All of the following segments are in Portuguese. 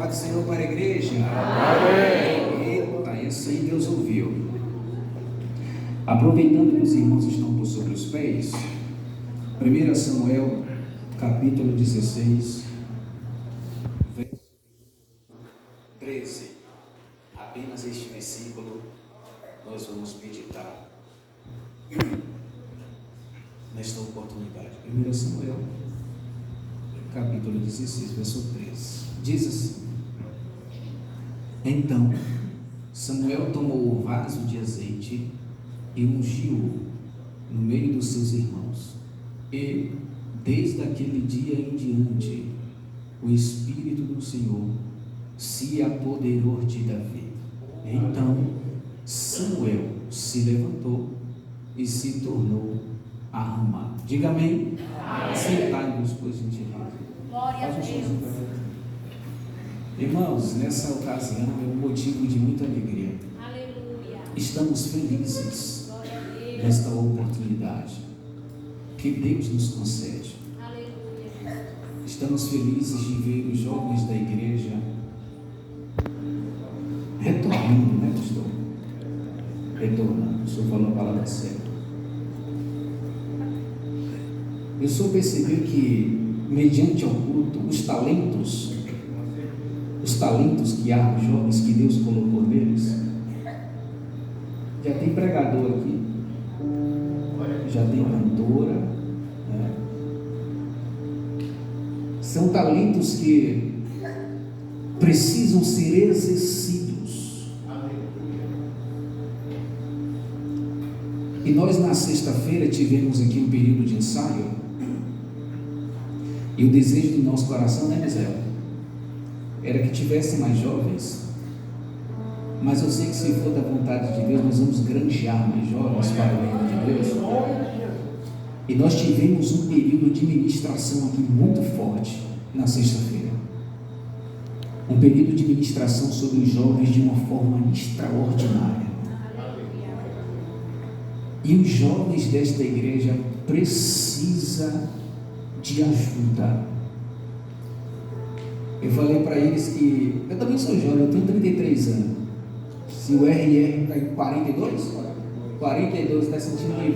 Paz do Senhor para a igreja. Amém. Eita, isso aí Deus ouviu. Aproveitando que os irmãos estão por sobre os pés, 1 Samuel, capítulo 16, verso 13. Apenas este versículo nós vamos meditar nesta oportunidade. 1 Samuel, capítulo 16, verso 13. Diz assim: Então Samuel tomou o vaso de azeite e ungiu-o no meio dos seus irmãos. E desde aquele dia em diante o Espírito do Senhor se apoderou de Davi. Então Samuel se levantou e se tornou a Ramá. Diga amém. Sentai-vos, pois, gentileza. Glória a Deus. Irmãos, nessa ocasião é um motivo de muita alegria. Aleluia. Estamos felizes Glória a Deus. nesta oportunidade que Deus nos concede. Aleluia. Estamos felizes de ver os jovens da igreja retornando, né, pastor? Retornando. O senhor falou a palavra certa. Eu só percebi que, mediante ao culto, os talentos que há nos jovens, que Deus colocou neles, já tem pregador aqui, já tem cantora, né? São talentos que precisam ser exercidos. E nós na sexta-feira tivemos aqui um período de ensaio, e o desejo do nosso coração, né, Mizel, era que tivessem mais jovens, mas eu sei que se for da vontade de Deus, nós vamos granjear mais jovens para o reino de Deus. E nós tivemos um período de ministração aqui muito forte na sexta-feira. Um período de ministração sobre os jovens de uma forma extraordinária. E os jovens desta igreja precisam de ajuda. Eu falei para eles que eu também sou jovem, eu tenho 33 anos. Se o RR está em 42 está sentindo de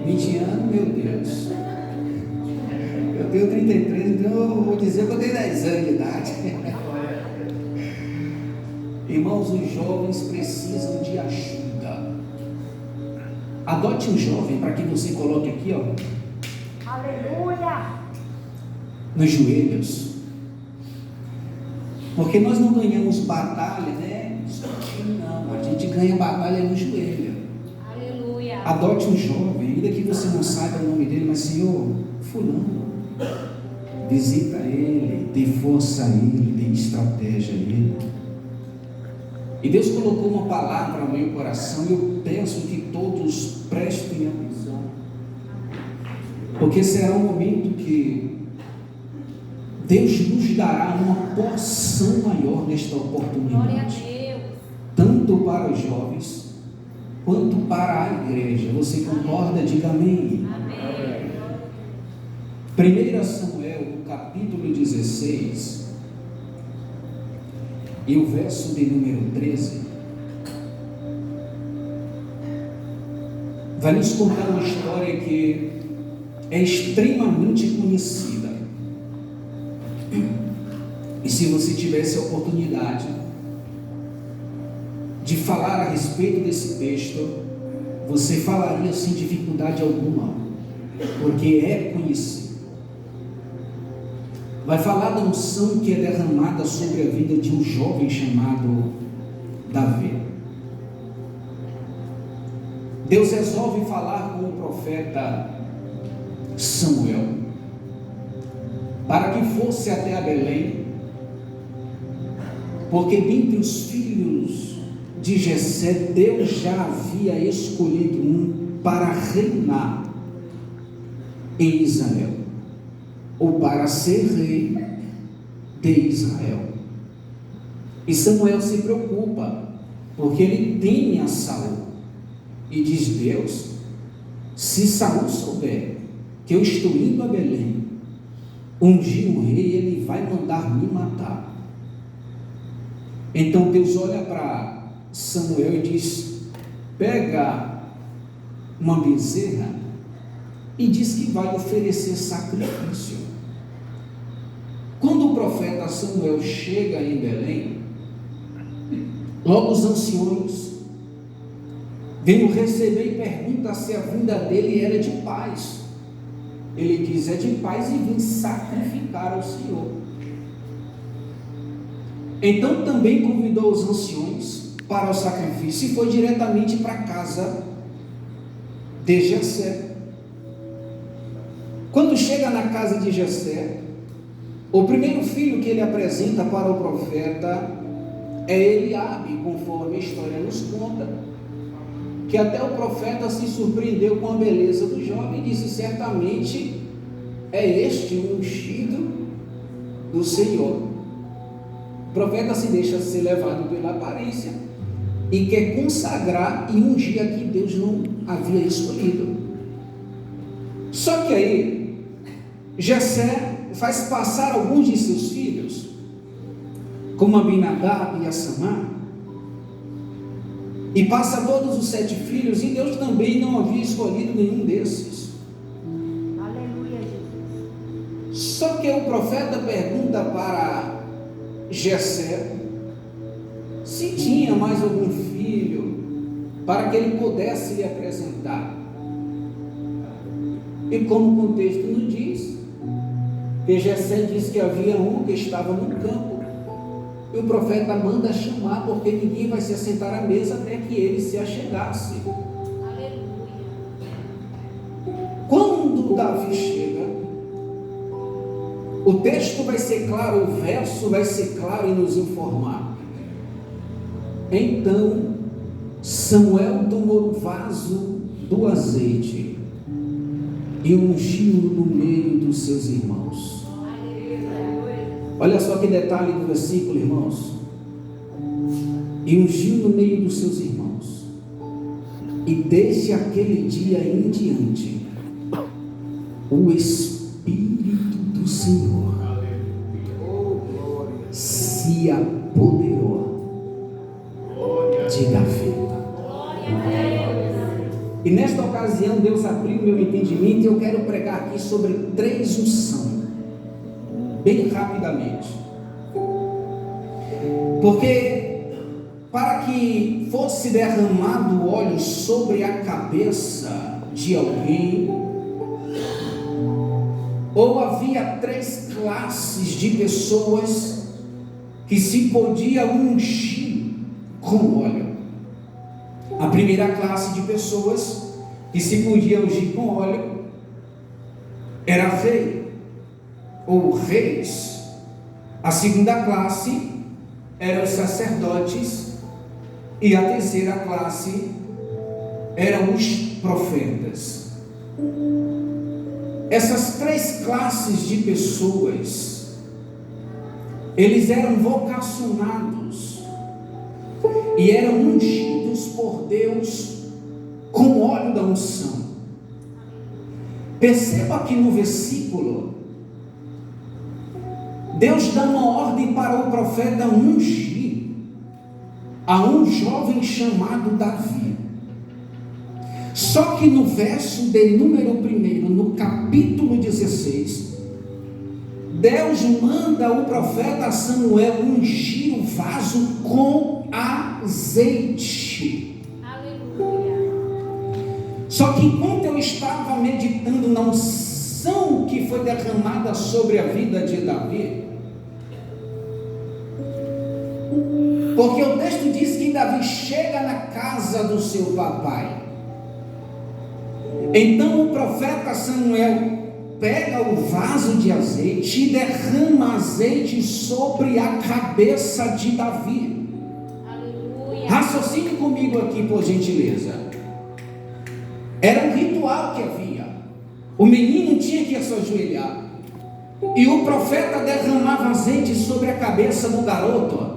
20 anos, meu Deus. Eu tenho 33, então eu vou dizer que eu tenho 10 anos de idade. Irmãos, os jovens precisam de ajuda. Adote um jovem para que você coloque aqui, ó. Aleluia. Nos joelhos. Porque nós não ganhamos batalha, né? Não, a gente ganha batalha no joelho. Aleluia. Adote um jovem, ainda que você não saiba o nome dele, mas Senhor, fulano, visita ele, dê força a ele, dê estratégia a ele. E Deus colocou uma palavra no meu coração e eu peço que todos prestem atenção, porque será um momento que Deus nos dará uma porção maior nesta oportunidade. Glória a Deus. Tanto para os jovens, quanto para a igreja. Você concorda? Diga amém. Amém. 1 Samuel, capítulo 16, e o verso de número 13, vai nos contar uma história que é extremamente conhecida. E se você tivesse a oportunidade de falar a respeito desse texto, você falaria sem dificuldade alguma, porque é conhecido. Vai falar da unção que é derramada sobre a vida de um jovem chamado Davi. Deus resolve falar com o profeta Samuel para que fosse até a Belém, porque dentre os filhos de Jessé, Deus já havia escolhido um para reinar em Israel, ou para ser rei de Israel. E Samuel se preocupa, porque ele teme a Saul, e diz: Deus, se Saul souber que eu estou indo a Belém, ungir um rei, ele vai mandar me matar. Então Deus olha para Samuel e diz: pega uma bezerra e diz que vai oferecer sacrifício. Quando o profeta Samuel chega em Belém, logo os anciões vêm o receber e perguntam se a vinda dele era de paz. Ele diz: é de paz e vim sacrificar ao Senhor. Então também convidou os anciões para o sacrifício e foi diretamente para a casa de Jessé. Quando chega na casa de Jessé, o primeiro filho que ele apresenta para o profeta é Eliabe, conforme a história nos conta, que até o profeta se surpreendeu com a beleza do jovem e disse: certamente é este o ungido do Senhor. O profeta se deixa ser levado pela aparência e quer consagrar e ungir a que Deus não havia escolhido. Só que aí Jessé faz passar alguns de seus filhos, como Abinadab e Assamá, e passa todos os 7 filhos, e Deus também não havia escolhido nenhum desses. Aleluia, Jesus. Só que o profeta pergunta para Jessé se tinha mais algum filho para que ele pudesse lhe apresentar. E como o contexto nos diz, que Jessé diz que havia um que estava no campo, e o profeta manda chamar, porque ninguém vai se assentar à mesa até que ele se achegasse. Aleluia. Quando Davi chega, o texto vai ser claro, o verso vai ser claro em nos informar. Então Samuel tomou o vaso do azeite e ungiu no meio dos seus irmãos. Olha só que detalhe do versículo, irmãos. E ungiu no meio dos seus irmãos. E desde aquele dia em diante, o Espírito do Senhor se apoderou de Davi. E nesta ocasião Deus abriu meu entendimento e eu quero pregar aqui sobre 3 unções, bem rapidamente, porque para que fosse derramado óleo sobre a cabeça de alguém, ou havia 3 classes de pessoas que se podia ungir com óleo. A primeira classe de pessoas que se podia ungir com óleo era rei ou reis. A segunda classe eram os sacerdotes e a terceira classe eram os profetas. Essas 3 classes de pessoas, eles eram vocacionados e eram ungidos por Deus com óleo da unção. Perceba que no versículo, Deus dá uma ordem para o profeta ungir a um jovem chamado Davi. Só que no verso de número 1, no capítulo 16, Deus manda o profeta Samuel ungir o vaso com azeite. Aleluia. Só que enquanto eu estava meditando na unção que foi derramada sobre a vida de Davi, porque o texto diz que Davi chega na casa do seu papai. Então o profeta Samuel pega o vaso de azeite e derrama azeite sobre a cabeça de Davi. Aleluia. Raciocine comigo aqui, por gentileza. Era um ritual que havia. O menino tinha que se ajoelhar e o profeta derramava azeite sobre a cabeça do garoto.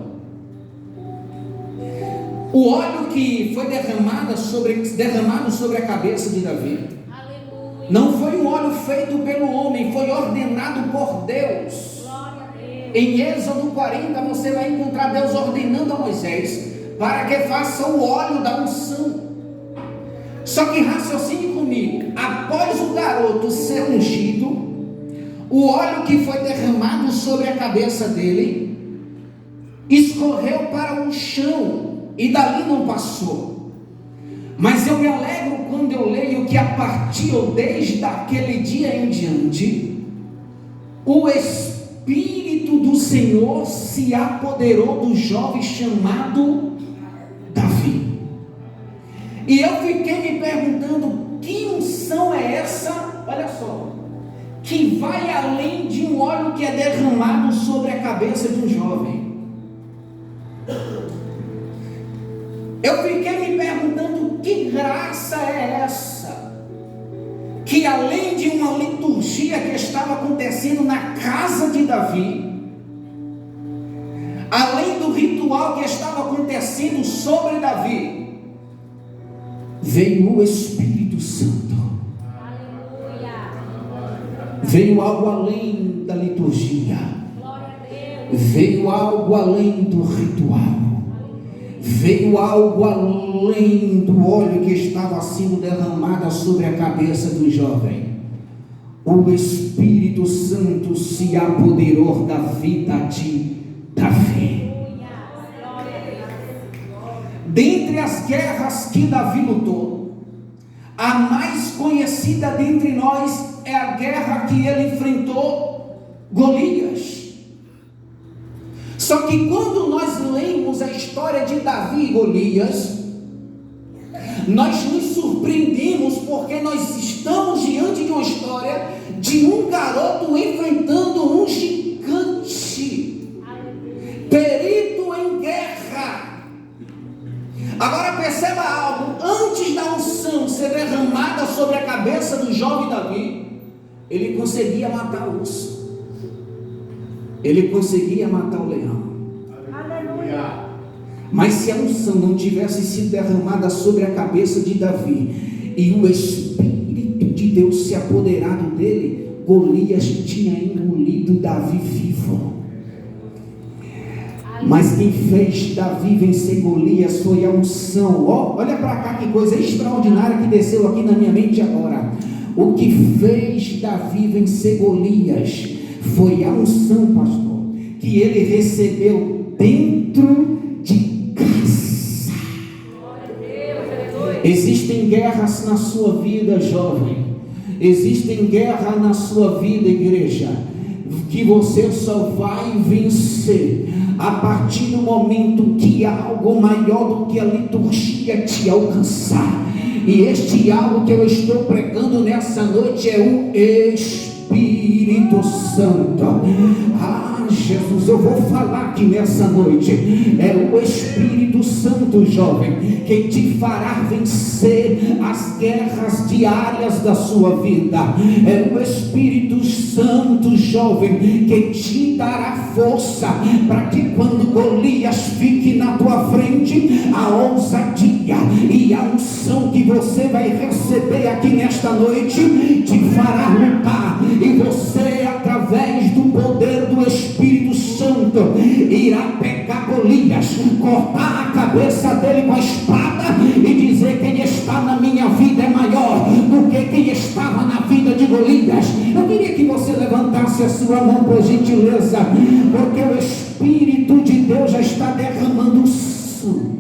O óleo que foi derramado sobre a cabeça de Davi Aleluia. Não foi um óleo feito pelo homem, foi ordenado por Deus. Glória a Deus. Em Êxodo 40 você vai encontrar Deus ordenando a Moisés para que faça o óleo da unção. Só que raciocine comigo, após o garoto ser ungido, o óleo que foi derramado sobre a cabeça dele escorreu para o chão e dali não passou. Mas eu me alegro quando eu leio que a partir ou desde aquele dia em diante, o Espírito do Senhor se apoderou do jovem chamado Davi. E eu fiquei me perguntando, que unção é essa? Olha só, que vai além de um óleo que é derramado sobre a cabeça de um jovem. Eu fiquei me perguntando, que graça é essa? Que além de uma liturgia que estava acontecendo na casa de Davi, além do ritual que estava acontecendo sobre Davi, veio o Espírito Santo. Aleluia. Veio algo além da liturgia. Glória a Deus. Veio algo além do ritual. Veio algo além do óleo que estava sendo derramado sobre a cabeça do jovem. O Espírito Santo se apoderou da vida de Davi. Glória a Deus. Dentre as guerras que Davi lutou, a mais conhecida dentre nós é a guerra que ele enfrentou Golias. Só que quando nós lemos a história de Davi e Golias, nós nos surpreendemos porque nós estamos diante de uma história de um garoto enfrentando um gigante, perito em guerra. Agora perceba algo, antes da unção ser derramada sobre a cabeça do jovem Davi, ele conseguia matar o urso. Ele conseguia matar o leão. Aleluia. Mas se a unção não tivesse sido derramada sobre a cabeça de Davi e o Espírito de Deus se apoderado dele, Golias tinha engolido Davi vivo. Mas quem fez Davi vencer Golias foi a unção. Olha para cá, que coisa extraordinária que desceu aqui na minha mente agora. O que fez Davi vencer Golias foi a unção, pastor, que ele recebeu dentro de casa. Existem guerras na sua vida, jovem. Existem guerras na sua vida, igreja, que você só vai vencer a partir do momento que algo maior do que a liturgia te alcançar. E este algo que eu estou pregando nessa noite é o Espírito Santo. Jesus, eu vou falar aqui nessa noite. É o Espírito Santo, jovem, que te fará vencer as guerras diárias da sua vida. É o Espírito Santo, jovem, que te dará força para que quando Golias fique na tua frente, a ousadia e a unção que você vai receber aqui nesta noite te fará lutar, e você, através do poder do Espírito Santo, irá pegar Golias, cortar a cabeça dele com a espada e dizer: quem está na minha vida é maior do que quem estava na vida de Golias. Eu queria que você levantasse a sua mão, por gentileza, porque o Espírito de Deus já está derramando unção.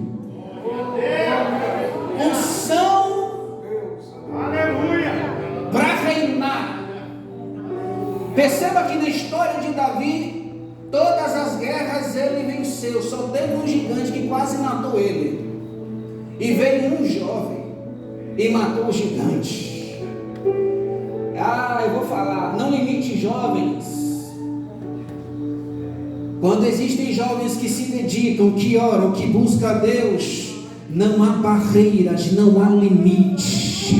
Para reinar. Perceba que na história de Davi, todas as guerras ele venceu. Só teve um gigante que quase matou ele, e veio um jovem e matou o gigante. Eu vou falar, não limite jovens. Quando existem jovens que se dedicam, que oram, que buscam a Deus, não há barreiras, não há limite.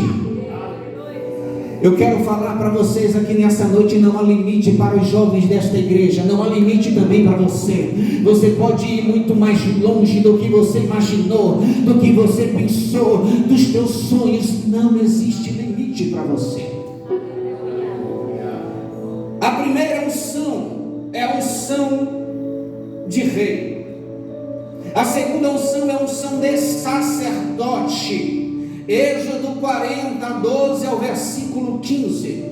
Eu quero falar para vocês aqui nessa noite: não há limite para os jovens desta igreja, não há limite também para você. Você pode ir muito mais longe do que você imaginou, do que você pensou, dos teus sonhos. Não existe limite para você. A primeira unção é a unção de rei. A segunda unção é a unção de sacerdote. Êxodo 40, 12 ao versículo 15.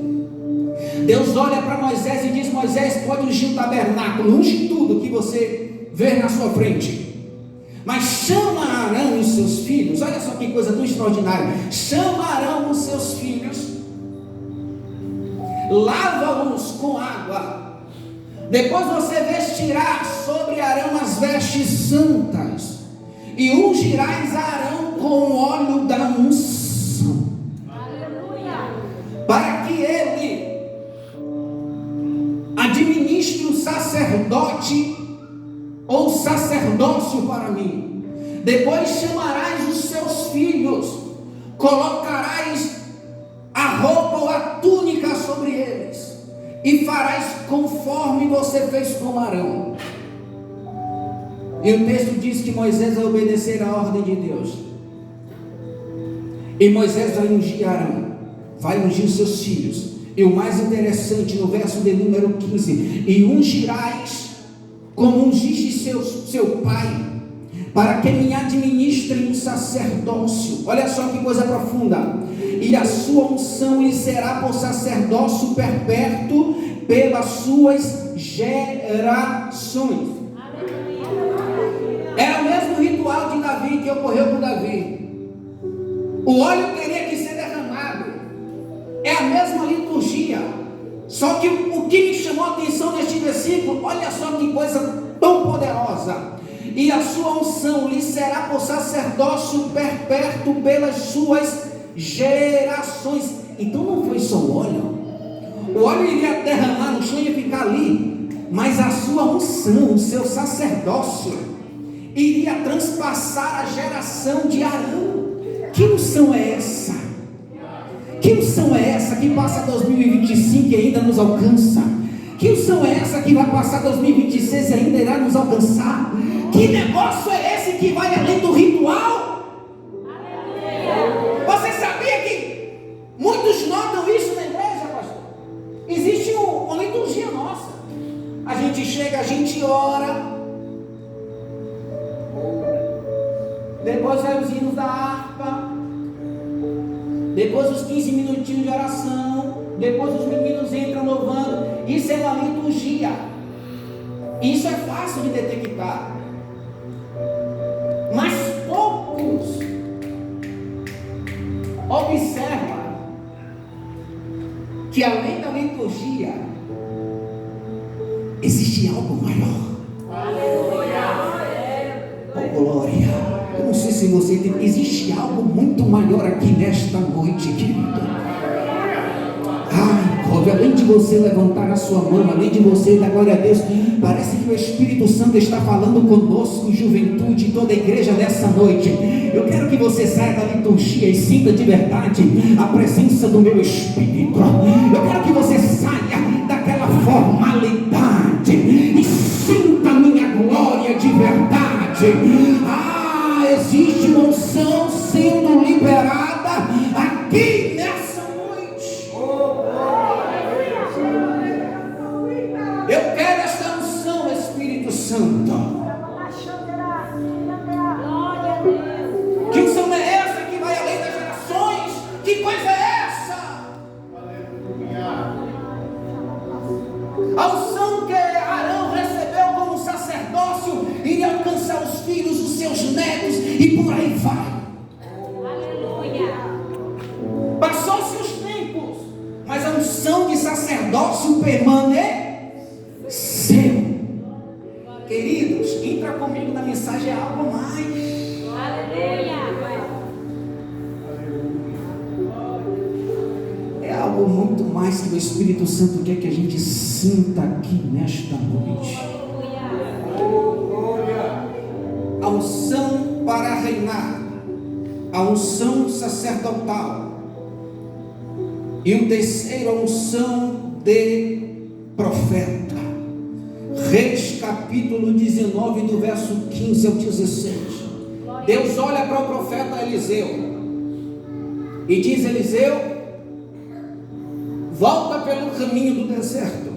Deus olha para Moisés e diz: Moisés, pode ungir o tabernáculo, unge tudo que você vê na sua frente, mas chama Arão e os seus filhos. Olha só que coisa tão extraordinária. Chama Arão e os seus filhos, lava-os com água, depois você vestirá sobre Arão as vestes santas, e ungirás Arão com óleo da unção, para que ele administre o sacerdote ou sacerdócio para mim. Depois chamarás os seus filhos, colocarás a roupa ou a túnica sobre eles, e farás conforme você fez com Arão. E o texto diz que Moisés vai obedecer a ordem de Deus, e Moisés vai ungir Arão, vai ungir seus filhos. E o mais interessante, no verso de número 15: e ungirás como ungiste seu pai, para que me administrem um sacerdócio. Olha só que coisa profunda. E a sua unção lhe será por sacerdócio perpétuo pelas suas gerações. Era o mesmo ritual de Davi que ocorreu com Davi. O óleo teria que ser derramado. É a mesma liturgia. Só que o que me chamou a atenção neste versículo, olha só que coisa tão poderosa: e a sua unção lhe será por sacerdócio perpétuo pelas suas gerações. Então não foi só o óleo iria derramar no chão e ia ficar ali, mas a sua unção, o seu sacerdócio, iria transpassar a geração de Arão. Que unção é essa? Que unção é essa que passa 2025 e ainda nos alcança? Que unção é essa que vai passar 2026 e ainda irá nos alcançar? Que negócio é esse que vai além do ritual? Você sabia que muitos notam isso na igreja, pastor? Existe uma liturgia nossa. A gente chega, a gente ora, depois vai os hinos da harpa, depois os 15 minutinhos de oração, depois os meninos entram louvando. Isso é uma liturgia. Isso é fácil de detectar. Mas poucos observam que além da liturgia existe algo maior. Oh, glória! Eu não sei se você entende. Existe algo muito maior aqui nesta noite, querido. Além de você levantar a sua mão, além de você dar glória a Deus, parece que o Espírito Santo está falando conosco, juventude, toda a igreja nessa noite. Eu quero que você saia da liturgia e sinta de verdade a presença do meu Espírito. Eu quero que você saia daquela formalidade e sinta a minha glória de verdade. Existe uma unção sendo liberada aqui nessa noite. Eu quero essa unção, Espírito Santo. Que unção é essa que vai além das gerações? Que coisa é essa? A unção que Arão recebeu como sacerdócio iria alcançar os filhos, os seus netos e por aí vai. Passou-se os tempos, mas a unção de sacerdócio permaneceu. Queridos, entra comigo na mensagem, é algo mais. É algo muito mais que o Espírito Santo quer que a gente sinta aqui nesta noite. A unção para reinar, a unção sacerdotal, e o terceiro, a unção de profeta. Reis capítulo 19, do verso 15 ao 16. Deus olha para o profeta Eliseu e diz: Eliseu, volta pelo caminho do deserto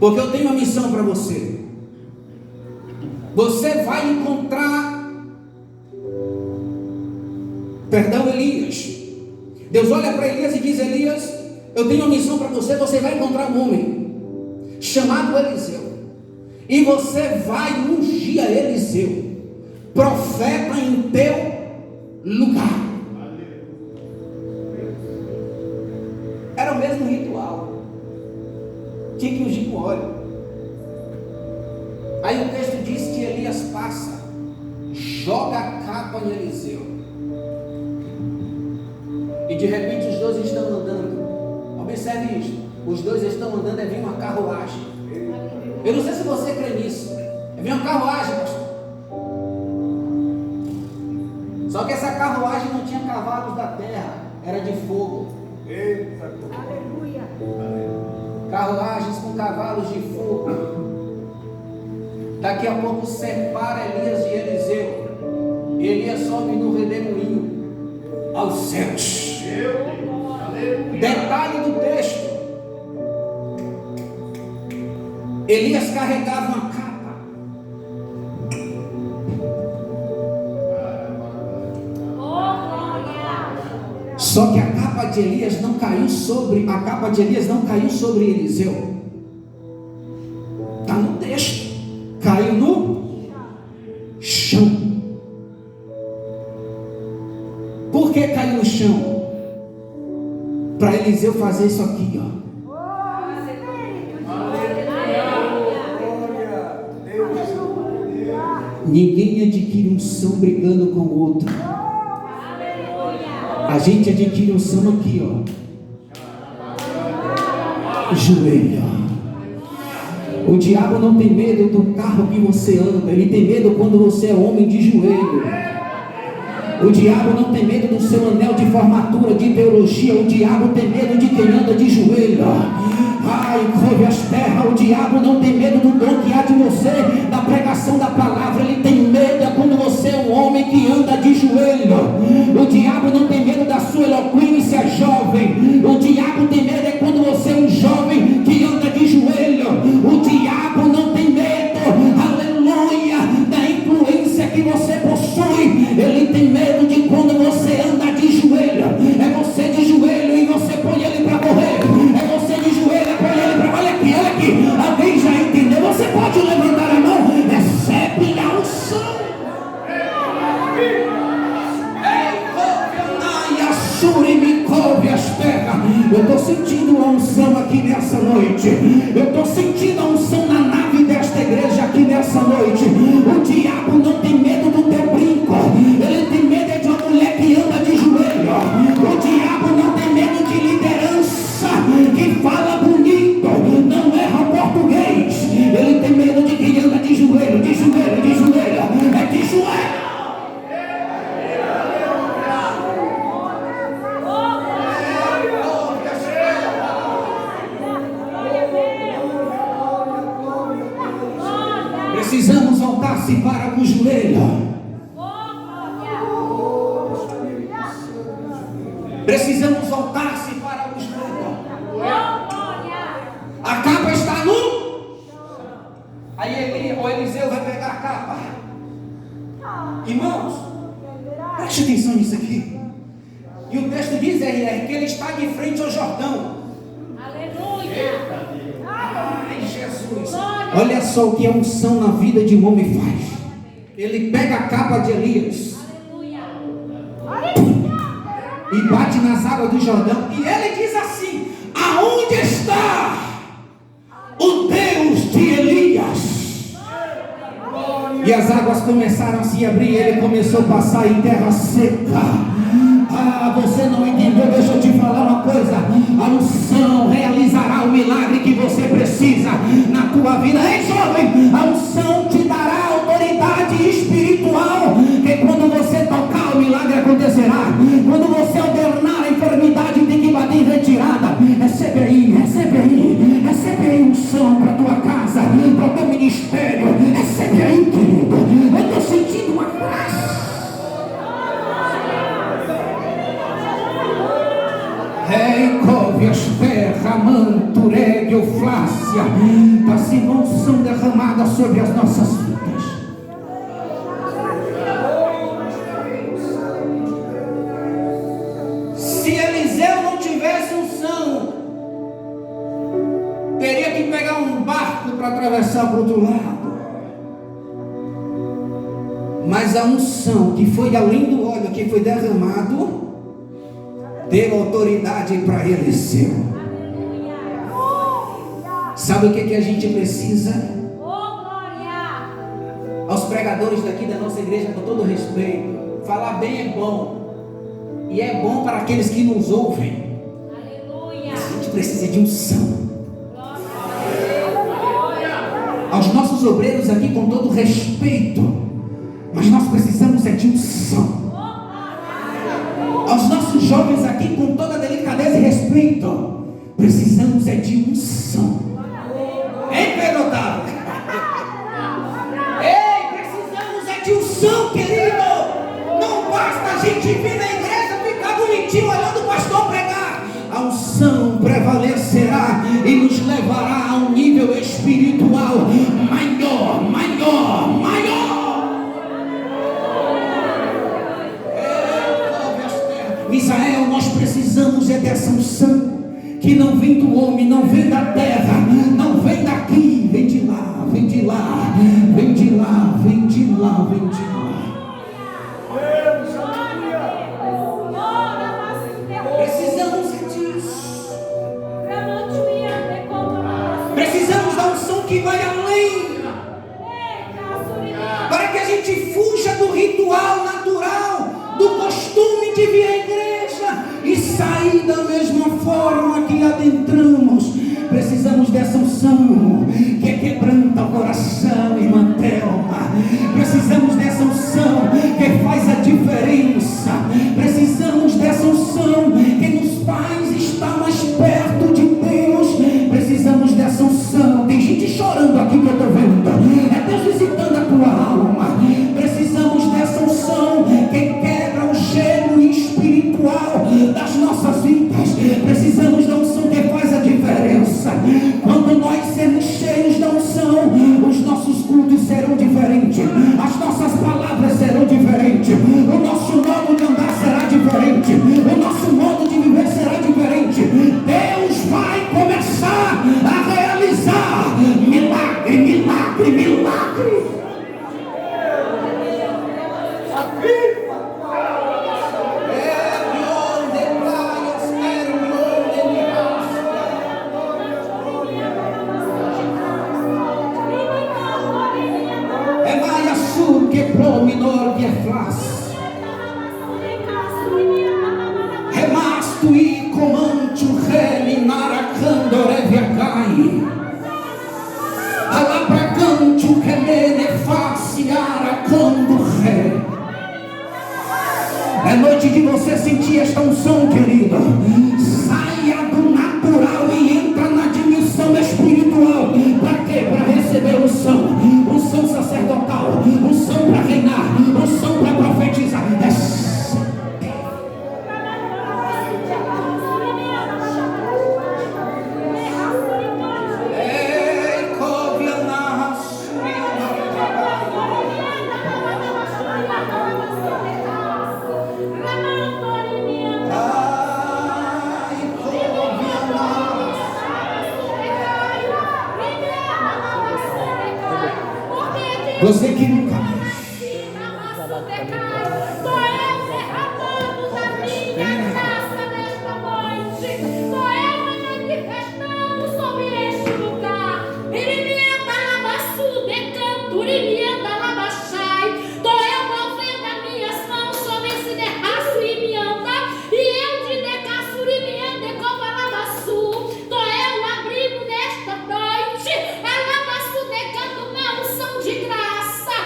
Porque eu tenho uma missão para você. Você vai encontrar, Elias. Deus olha para Elias e diz: Elias, eu tenho uma missão para você. Você vai encontrar um homem chamado Eliseu, e você vai ungir a Eliseu, profeta em teu lugar. Era o mesmo ritual. Tinha que ungir com óleo. Aí o texto diz que Elias passa, joga a capa em Eliseu, e de repente os dois estão andando. Observe isso. Os dois estão andando, vem uma carruagem. Eu não sei se você crê nisso. Vem uma carruagem, pastor. Só que essa carruagem não tinha cavalos da terra, era de fogo. Aleluia. Carruagens com cavalos de fogo. Daqui a pouco separa Elias de Eliseu. E Elias sobe no redemoinho aos céus. Detalhe do texto: Elias carregava uma capa. Só que a capa de Elias não caiu sobre Eliseu. Está no texto. Caiu no chão. Por que caiu no chão? Para Eliseu fazer isso aqui, ó. Ninguém adquire unção brigando com o outro. A gente adquire unção aqui, ó. Joelho. O diabo não tem medo do carro que você anda. Ele tem medo quando você é homem de joelho. O diabo não tem medo do seu anel de formatura de teologia. O diabo tem medo de quem anda de joelho. Ai, couve as terras. O diabo não tem medo do dom que há de você, da pregação da palavra. Ele tem medo quando você é um homem que anda de joelho. O diabo não tem medo da sua eloquência jovem. O diabo tem medo quando você é um jovem que anda de joelho. O diabo não tem medo, aleluia, da influência que você possui. Ele tem medo de quando você anda de joelho. É você de joelho e você põe ele para correr. É você de joelho e põe ele para... Olha aqui. Alguém já entendeu? Você pode levantar a mão. Recebe a unção. Eu estou sentindo a unção aqui nessa noite. Eu estou sentindo a unção na nave desta igreja aqui nessa noite. O diabo não tem medo do teu brinco. Ele tem medo de uma mulher que anda de joelho. O diabo não tem medo de liderança que fala bonito, não erra português. Ele tem medo de quem anda de joelho, de joelho, de joelho. É de joelho. Precisamos voltar-se para o joelho. Precisamos voltar-se para o joelho. A capa está no... Aí o Eliseu vai pegar a capa. Irmãos, preste atenção nisso aqui. E o texto diz aí que ele está de frente ao Jordão. Aleluia. Ai, Jesus. Olha só o que a unção na vida de um homem faz. Ele pega a capa de Elias e bate nas águas do Jordão. E ele diz assim: aonde está o Deus de Elias? E as águas começaram a se abrir. Ele começou a passar em terra seca. Você não entendeu? Deixa eu te falar uma coisa. A unção realizará o milagre que você precisa na tua vida. Ei, jovem, a unção te dará autoridade espiritual, que quando você tocar o milagre acontecerá. Quando você ordenar a enfermidade tem que bater em retirada. Recebe aí unção para tua casa, para o teu ministério. Recebe aí, querido. Eu estou sentindo uma graça. Ei, couve as terras, manturega. euflácia, está sendo unção derramada sobre as nossas vidas. Se Eliseu não tivesse unção, teria que pegar um barco para atravessar para o outro lado. Mas a unção que foi além do óleo que foi derramado, deu autoridade para Eliseu. Sabe o que a gente precisa? Aos pregadores daqui da nossa igreja, com todo respeito, falar bem é bom, e é bom para aqueles que nos ouvem. Mas a gente precisa de unção. Aos nossos obreiros aqui, com todo respeito, mas nós precisamos de unção. Aos nossos jovens aqui, com toda delicadeza e respeito, precisamos de unção. Ei, Pedro Otávio! Ei, precisamos de unção, querido. Não basta a gente vir na igreja, ficar bonitinho olhando o pastor pregar. A unção prevalecerá e nos levará a um nível espiritual maior. Misael, nós precisamos dessa unção que não vem do homem, não vem da terra, não vem daqui, vem de lá, vem de lá, vem de lá, vem de lá, vem de lá. Precisamos disso. Precisamos da unção que vai além, para que a gente fuja do ritual natural, do costume de vir à igreja e sair da mesma forma que adentramos. Precisamos dessa unção que quebranta o coração, irmã Thelma. Precisamos dessa unção que faz a diferença. Precisamos dessa unção que nos faz estar mais perto de Deus. Precisamos dessa unção. Tem gente chorando aqui que eu estou vendo. É Deus visitando a tua alma. Precisamos dessa unção que quebra o gelo espiritual das nossas vidas. Precisamos da unção que faz a diferença. Quando nós sermos cheios da unção, os nossos cultos serão diferentes, as nossas palavras serão diferentes, o nosso modo de andar será diferente, o nosso modo de viver será diferente. Deus vai começar a realizar milagre. Remasto e comante o rei Naracandoreviacai. Alabragante o remene faciara quando rei. É noite de você sentir esta unção, querida. Saia do natural e entra na dimensão espiritual. Para quê? Para receber unção. Unção sacerdotal, unção para reinar, unção para profetizar. Você que nunca mais. De graça,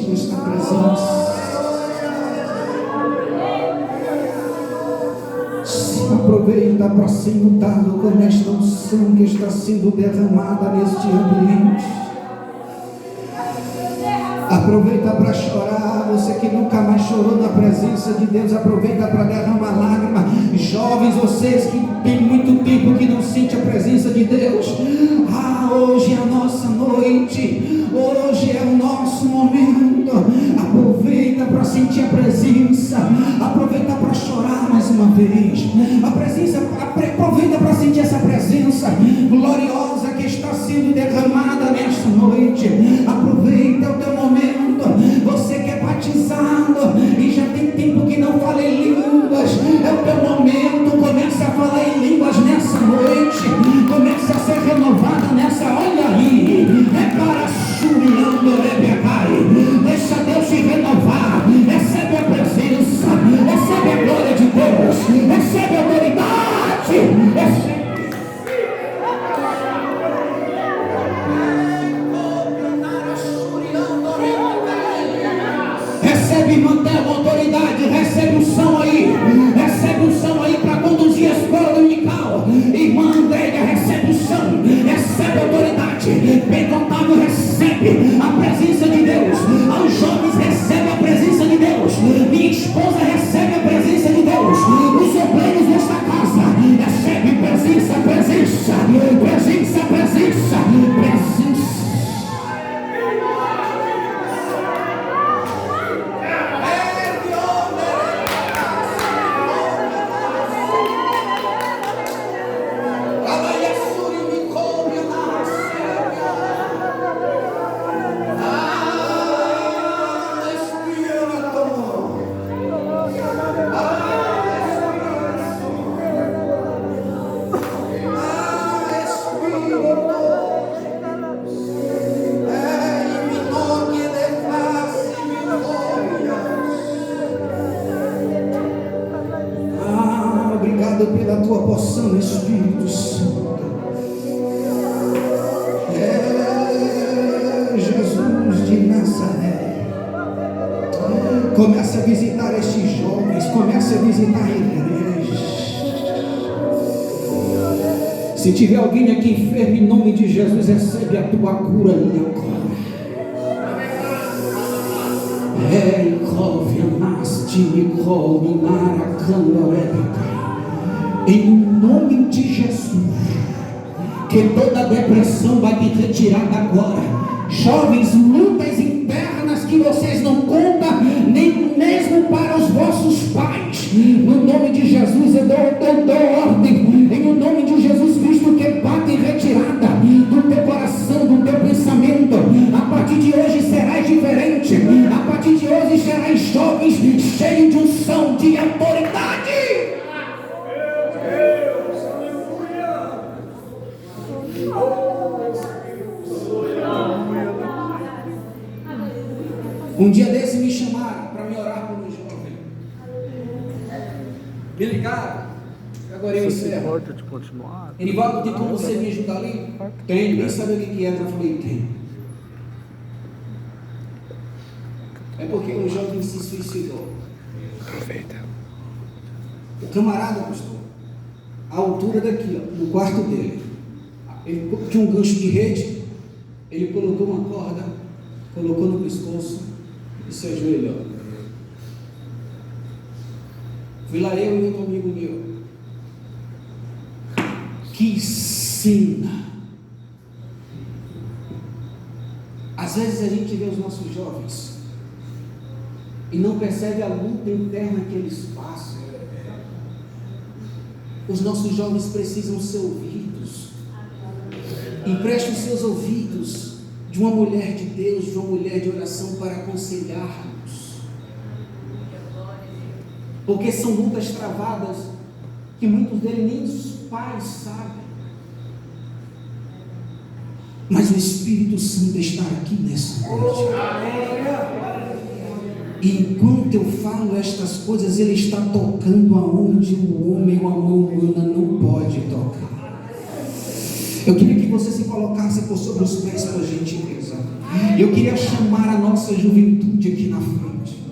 sentir esta presença. Se aproveita para ser mudado com esta unção que está sendo derramada neste ambiente. Aproveita para chorar, você que nunca mais chorou na presença de Deus, aproveita para derramar lágrima. Jovens, vocês que tem muito tempo que não sente a presença de Deus, hoje é a nossa noite, hoje é o nosso momento. Aproveita para sentir a presença, aproveita para chorar mais uma vez. Aproveita para sentir essa presença gloriosa que está sendo derramada nesta noite. Aproveita o teu momento. Você que é batizado e já tem tempo que não fala em línguas, é o teu momento. Comece a falar em línguas nessa noite, comece a ser renovada nessa. Olha aí, é para Suriando Rebecai. Deixa Deus te renovar. Recebe a presença, recebe a glória de Deus, recebe a autoridade, recebe. Mantém a autoridade, recebe o som aí para conduzir a escola dominical. Irmã Andréia, recebe o som, recebe a autoridade. Pedro Otávio, recebe a presença de Deus. Aos jovens, recebe a presença de Deus. Minha esposa, recebe a presença de Deus. Os obreiros desta casa, recebe presença, presença, presença, presença, presença. Pela tua porção, Espírito Santo. Jesus de Nazaré. Comece a visitar estes jovens, comece a visitar a igreja. Se tiver alguém aqui enfermo, em nome de Jesus, recebe a tua cura aí agora. Em nome de Jesus, que toda depressão vai te retirar agora. Jovens, lutas internas que vocês não contam, nem mesmo para os vossos pais. No nome de Jesus, eu dou ordem. Em nome de Jesus Cristo, que bate em retirada do teu coração, do teu pensamento. A partir de hoje serás diferente. A partir de hoje serás jovens, cheios de unção, de autoridade. Um dia desse me chamaram para me orar por um jovem. Me ligaram. Agora eu encerro. Erivaldo, tem como você me ajudar ali? Tem, ninguém sabe o que é. Eu falei, tem. É porque um jovem se suicidou. Aproveita. O camarada, pastor, a altura daqui, ó, no quarto dele, ele tinha um gancho de rede, ele colocou uma corda, colocou no pescoço e se ajoelhou. Fui lá eu e outro amigo meu. Que cena! Às vezes a gente vê os nossos jovens e não percebe a luta interna que eles passam. Os nossos jovens precisam ser ouvidos. Empreste os seus ouvidos de uma mulher de Deus, de uma mulher de oração para aconselhar-nos. Porque são lutas travadas que muitos deles nem os pais sabem. Mas o Espírito Santo está aqui nessa noite. E enquanto eu falo estas coisas, Ele está tocando aonde o homem ou a mão humana não pode tocar. Eu queria que você se colocasse por sobre os pés, por gentileza. Eu queria chamar a nossa juventude aqui na frente.